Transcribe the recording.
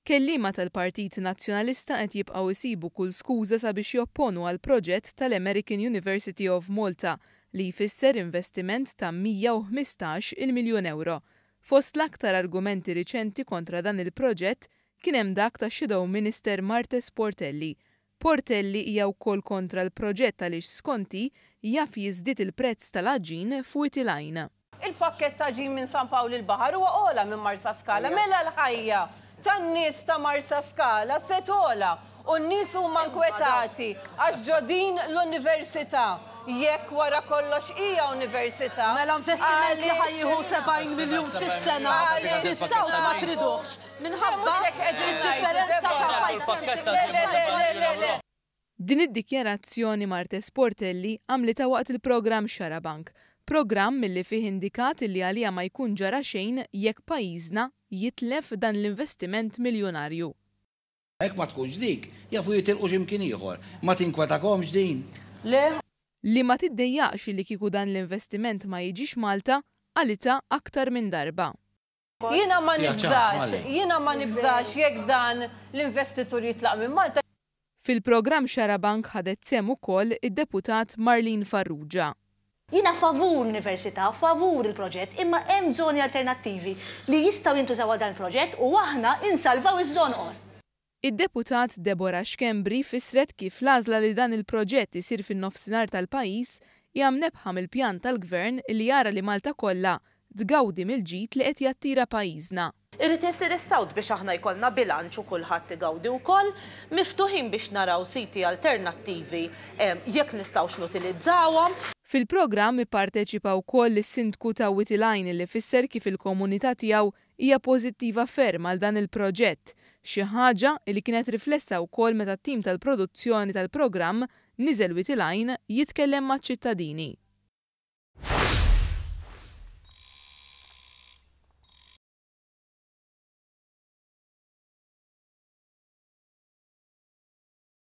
Kelliema tal-Partit Nazzjonalista qed jibqgħu jsibu kull skuża sabiex jopponu għal proġett tal-American University of Malta li jfisser investiment ta' 115 miljun euro. Fost l-aktar argumenti riċenti kontra dan il-proġett kien hemm dak ta' Shadow Minister Martes Portelli. Portelli hija wkoll kontra l-proġett għaliex skonti jaf jiżdied il-prezz tal-aġin fuq it-tilajn. Il-pakket ta' ġin minn San Pawl il-Baħar huwa ola minn Marsa Scala, mela l-ħajja tan-nies ta' Marsa Scala se tola u n-nies huma nkwetati għax ġodin l-università. Jekk wara kollox hija università. Mela investiment li ħajjieħu 70 miljun fis-sena fis-sawt ma tridux minħabba id-differenza ta' Din id-dikjarazzjoni Martes Portelli għamlitha waqt il-programm Xarabank, programm milli fih indikat li għalija ma jkun ġara xejn jekk pajjiżna jitlef dan l-investiment miljonarju. Hekk ma tkunx dik, jafu jitilqu x'imkien ieħor, ma tinkwetakomx din. Le? Li ma tiddejjaqx li kieku dan l-investiment ma jiġix Malta għalita aktar minn darba. Jiena ma nibżax jekk dan l-investitur jitlaq minn Malta. Fil-programm Xarabank ħadet sem ukoll id-deputat Marlene Farrugia. Jiena favur l-università, favur il-proġett, imma hemm żoni alternattivi li jistgħu jintużaw dan il-proġett u aħna insalvaw iż-żon or. Id-deputat Deborah Xkembri fissret kif l-għażla li dan il-proġett isir fin-nofsinhar tal-pajjiż hija mnebħa mill-pjan tal-Gvern li jara li Malta kollha tgawdi mill-ġid li qed jattira pajjiżna. Irrid isir is-sawt biex aħna jkollna bilanċ u kulħadd igawdi wkoll, miftuħin biex naraw siti alternattivi jekk nistgħux nutilizzawhom. Fil-programm ipparteċipa wkoll is-sindku ta' Witilajn li fisser kif il-komunità tiegħu hija pożittiva ferm għal dan il-proġett, xi ħaġa li kienet riflessa wkoll meta t-tim tal-produzzjoni tal-programm niżel Witilajn jitkellem maċ-ċittadini.